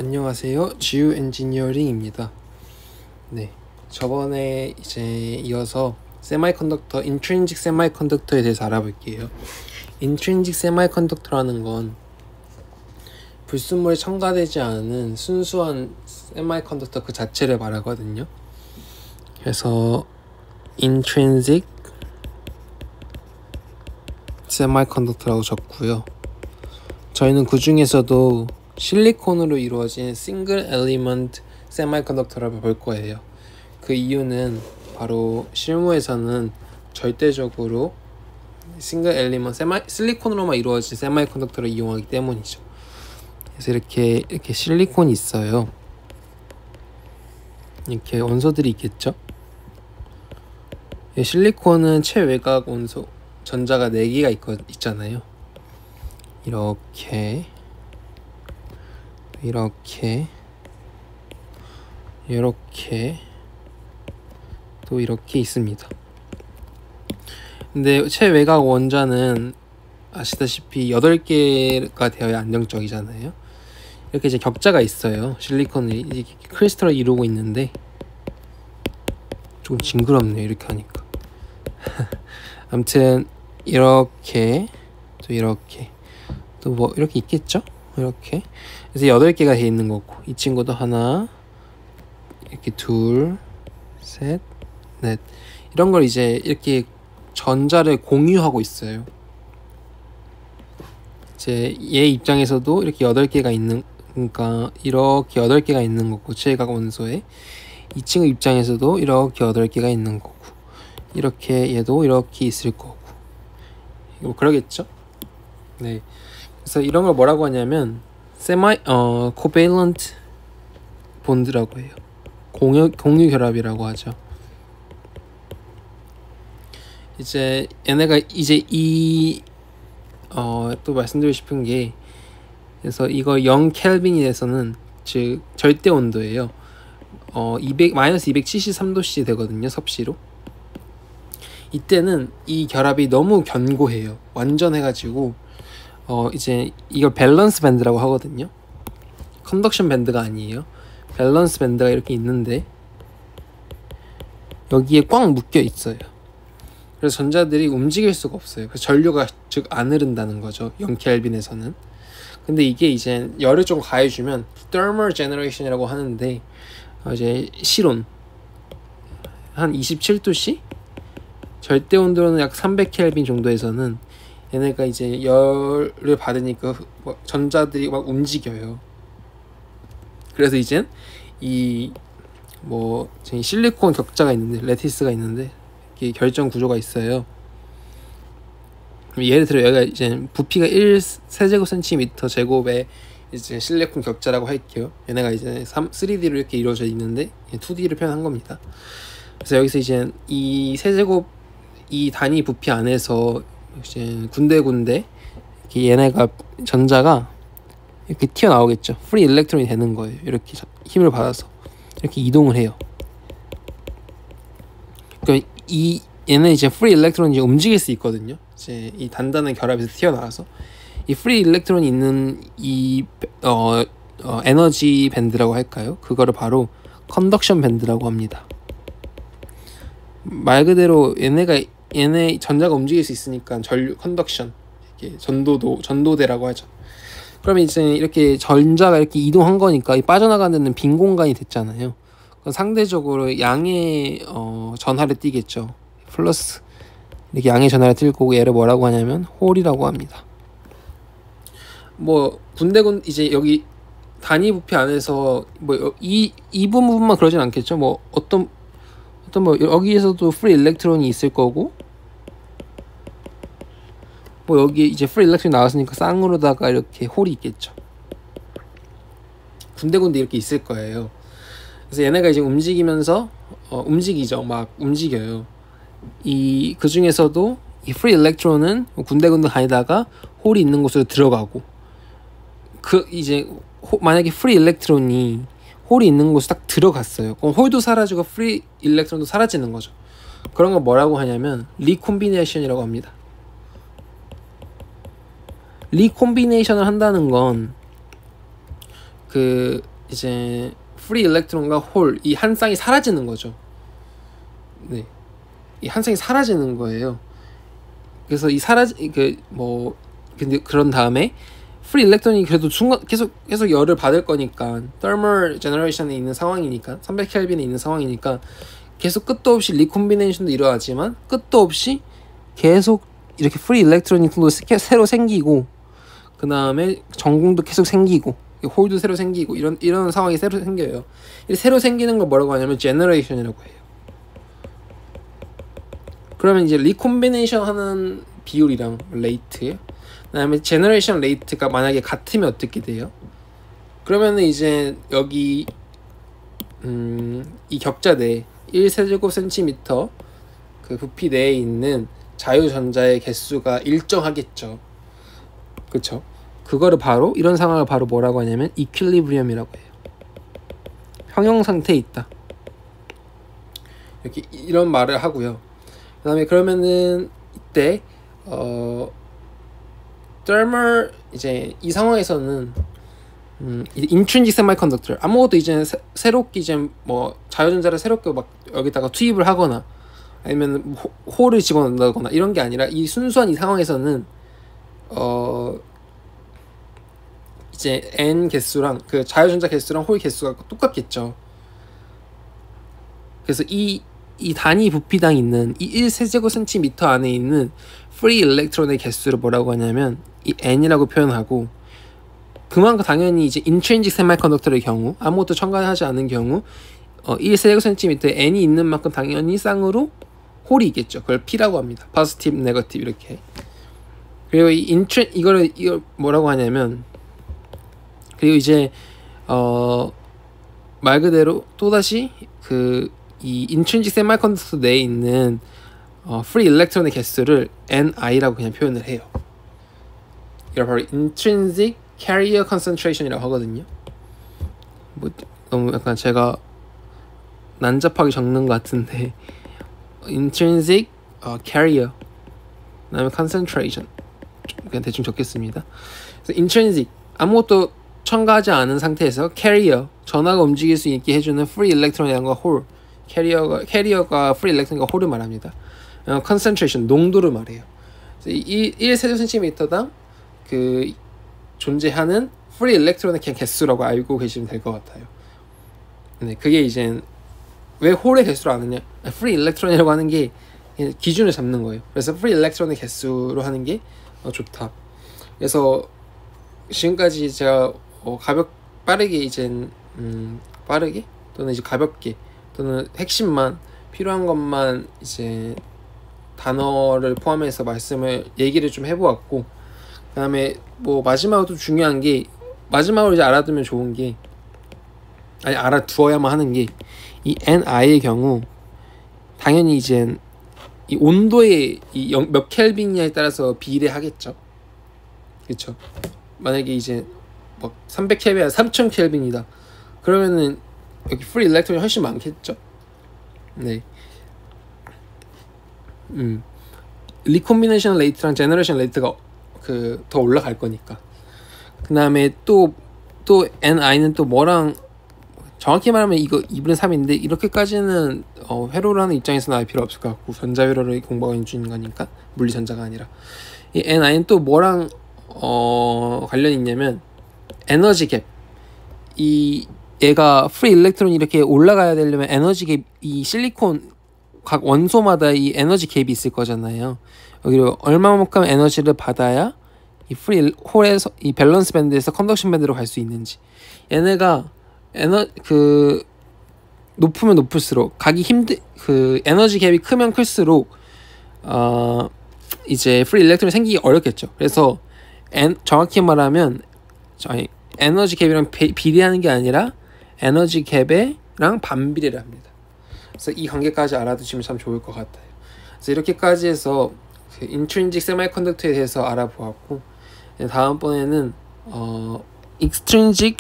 안녕하세요. 지우 엔지니어링입니다. 네, 저번에 이제 이어서 세마이컨덕터, 인트린식 세마이컨덕터에 대해서 알아볼게요. 인트린식 세마이컨덕터라는 건 불순물에 첨가되지 않은 순수한 세마이컨덕터 그 자체를 말하거든요. 그래서 intrinsic 세마이컨덕터라고 적고요. 저희는 그 중에서도 실리콘으로 이루어진 싱글 엘리먼트 세마이컨덕터라고 볼 거예요. 그 이유는 바로 실무에서는 절대적으로 싱글 엘리먼트 실리콘으로만 이루어진 세마이컨덕터를 이용하기 때문이죠. 그래서 이렇게 실리콘이 있어요. 이렇게 원소들이 있겠죠. 실리콘은 최외곽 원소 전자가 4개가 있잖아요. 이렇게 또 이렇게 있습니다. 근데 최외곽 원자는 아시다시피 8개가 되어야 안정적이잖아요. 이렇게 이제 격자가 있어요. 실리콘이 이렇게 크리스탈을 이루고 있는데 좀 징그럽네요, 이렇게 하니까. 아무튼 이렇게 또 뭐 이렇게 있겠죠? 이렇게. 그래서 8개가 되어 있는 거고, 이 친구도 하나, 이렇게 둘, 셋, 넷. 이런 걸 이제 이렇게 전자를 공유하고 있어요. 이제 얘 입장에서도 이렇게 8개가 있는, 그러니까 이렇게 8개가 있는 거고, 최외곽 원소에. 이 친구 입장에서도 이렇게 8개가 있는 거고, 이렇게 얘도 이렇게 있을 거고, 뭐 그러겠죠? 네. 그래서 이런 걸 뭐라고 하냐면 covalent bond라고 해요. 공유 결합이라고 하죠. 이제 얘네가 이제 또 말씀드리고 싶은 게, 그래서 이거 0 켈빈이 돼서는 즉 절대 온도예요. 마이너스 273도씨 되거든요, 섭씨로. 이때는 이 결합이 너무 견고해요. 완전 해가지고 이제 이걸 밸런스 밴드라고 하거든요. 컨덕션 밴드가 아니에요. 밸런스 밴드가 이렇게 있는데 여기에 꽉 묶여 있어요. 그래서 전자들이 움직일 수가 없어요. 그래서 전류가 즉 안 흐른다는 거죠, 0켈빈에서는. 근데 이게 이제 열을 좀 가해주면 thermal generation이라고 하는데, 이제 실온 한 27도씨? 절대 온도로는 약 300켈빈 정도에서는 얘네가 이제 열을 받으니까 전자들이 막 움직여요. 그래서 이젠 실리콘 격자가 있는데, 레티스가 있는데, 이게 결정 구조가 있어요. 예를 들어 여기가 이제 부피가 1세제곱센티미터 제곱의 이제 실리콘 격자라고 할게요. 얘네가 이제 3D로 이렇게 이루어져 있는데 2D를 표현한 겁니다. 그래서 여기서 이제 이 단위 부피 안에서 이제 군데군데 이렇게 얘네가 전자가 이렇게 튀어나오겠죠. 프리 일렉트론이 되는 거예요. 이렇게 힘을 받아서 이렇게 이동을 해요. 그러니까 얘는 이제 프리 일렉트론이 이제 움직일 수 있거든요. 이제 이 단단한 결합에서 튀어나와서 이 프리 일렉트론이 있는 이 에너지 밴드라고 할까요? 그거를 바로 컨덕션 밴드라고 합니다. 말 그대로 얘네 전자가 움직일 수 있으니까 전류 컨덕션, 이렇게 전도대라고 하죠. 그러면 이제 이렇게 전자가 이렇게 이동한 거니까 이 빠져나가는 데는 빈 공간이 됐잖아요. 그럼 상대적으로 양의 전하를 띠겠죠. 플러스 이렇게 양의 전하를 띠고, 얘를 뭐라고 하냐면 홀이라고 합니다. 이제 여기 단위 부피 안에서 이 부분만 그러진 않겠죠. 여기에서도 프리 일렉트론이 있을 거고, 여기 이제 프리 일렉트론이 나왔으니까 쌍으로다가 이렇게 홀이 있겠죠. 군데군데 이렇게 있을 거예요. 그래서 얘네가 이제 움직이면서 움직이죠. 막 움직여요. 그 중에서도 이 프리 일렉트론은 군데군데 다니다가 홀이 있는 곳으로 들어가고, 만약에 프리 일렉트론이 홀이 있는 곳에 딱 들어갔어요. 그럼 홀도 사라지고 프리 일렉트론도 사라지는 거죠. 그런 거 뭐라고 하냐면 리콤비네이션이라고 합니다. 리콤비네이션을 한다는 건 그 이제 프리 일렉트론과 홀 이 한 쌍이 사라지는 거죠. 네, 이 한 쌍이 사라지는 거예요. 그래서 이 근데 그런 다음에 프리 일렉트론이 그래도 계속 열을 받을 거니까 thermal generation에 있는 상황이니까 300켈빈에 있는 상황이니까 계속 끝도 없이 리콤비네이션도 일어나지만 끝도 없이 계속 이렇게 프리 일렉트론이 새로 생기고 그 다음에 전공도 계속 생기고 홀도 새로 생기고 이런 상황이 새로 생겨요. 새로 생기는 걸 뭐라고 하냐면 generation이라고 해요. 그러면 이제 리콤비네이션 하는 비율이랑 레이트, 그다음에 제너레이션 레이트가 만약에 같으면 어떻게 돼요? 그러면은 이제 여기 이 격자 내에 1세제곱센티미터 그 부피 내에 있는 자유전자의 개수가 일정하겠죠. 그쵸? 그거를 바로 이런 상황을 바로 뭐라고 하냐면 이퀄리브리엄이라고 해요. 평형 상태에 있다. 이렇게 이런 말을 하고요. 그다음에 그러면은 이때 thermal 이제 이 상황에서는 intrinsic semiconductor 아무것도 이제 새롭게 이제 뭐 자유전자를 새롭게 막 여기다가 투입을 하거나 아니면 홀을 집어넣는다거나 이런 게 아니라 이 순수한 이 상황에서는 이제 n 개수랑 그 자유전자 개수랑 홀 개수가 똑같겠죠. 그래서 이 단위 부피당 있는 이 1세제곱센티미터 안에 있는 프리 일렉트론의 개수를 뭐라고 하냐면 이 n이라고 표현하고, 그만큼 당연히 이제 intrinsic semiconductor의 경우 아무것도 첨가하지 않은 경우 1세제곱센티미터에 n이 있는 만큼 당연히 쌍으로 홀이 있겠죠. 그걸 p라고 합니다. positive, negative 이렇게. 그리고 이걸 뭐라고 하냐면, 그리고 이제 말 그대로 또다시 이 intrinsic semiconductor 내에 있는 free electron의 개수를 ni라고 그냥 표현을 해요. 이걸 바로 intrinsic carrier concentration이라고 하거든요. 뭐 너무 약간 제가 난잡하게 적는 것 같은데 intrinsic carrier 그다음에 concentration 그냥 대충 적겠습니다. 그래서 intrinsic 아무것도 첨가하지 않은 상태에서 carrier 전하가 움직일 수 있게 해주는 free electron이라는 홀 캐리어가 프리 일렉트론과 홀을 말합니다. concentration 농도를 말해요. 1세제곱센티미터당 그 존재하는 프리 일렉트론의 개수라고 알고 계시면 될 것 같아요. 네, 그게 이제 왜 홀의 개수로 아느냐? 프리 일렉트론이라고 하는 게 기준을 잡는 거예요. 그래서 프리 일렉트론의 개수로 하는 게 좋다. 그래서 지금까지 제가 빠르게 이제 빠르게 또는 이제 가볍게 또는 핵심만 필요한 것만 이제 단어를 포함해서 얘기를 좀 해보았고, 그 다음에 뭐 마지막으로 또 중요한 게, 마지막으로 이제 알아두면 좋은 게, 아니 알아두어야만 하는 게, 이 ni의 경우 당연히 이제 이 온도의 몇 켈빈이냐에 따라서 비례하겠죠. 그렇죠? 만약에 이제 막 300켈빈이나 3000켈빈이다 그러면은 여기 프리 일렉트론이 훨씬 많겠죠. 네. 리콤비네이션 레이트랑 제너레이션 레이트가 더 올라갈 거니까. 그 다음에 또 ni는 또 뭐랑, 정확히 말하면 이거 2분의 3인데 이렇게까지는 회로를 하는 입장에서는 알 필요 없을 것 같고, 전자회로를 공부하고 있는 거니까 물리전자가 아니라. 이 ni는 또 뭐랑 관련이 있냐면 에너지 갭. 얘가 프리 일렉트론이 이렇게 올라가야 되려면 에너지 갭, 이 실리콘 각 원소마다 이 에너지 갭이 있을 거잖아요. 여기로 얼마만큼 에너지를 받아야 이 프리 홀에서 이 밸런스 밴드에서 컨덕션 밴드로 갈 수 있는지. 얘네가 높으면 높을수록 에너지 갭이 크면 클수록 이제 프리 일렉트론이 생기기 어렵겠죠. 그래서 정확히 말하면 에너지 갭이랑 비례하는 게 아니라 에너지 갭이랑 반비례를 합니다. 그래서 이 관계까지 알아두시면 참 좋을 것 같아요. 그래서 이렇게까지 해서 intrinsic semiconductor에 대해서 알아보았고, 다음번에는 extrinsic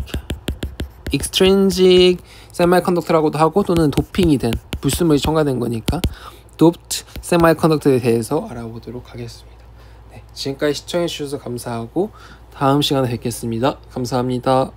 semiconductor라고도 하고, 또는 도핑이 된 불순물이 첨가된 거니까 doped semiconductor에 대해서 알아보도록 하겠습니다. 네, 지금까지 시청해 주셔서 감사하고 다음 시간에 뵙겠습니다. 감사합니다.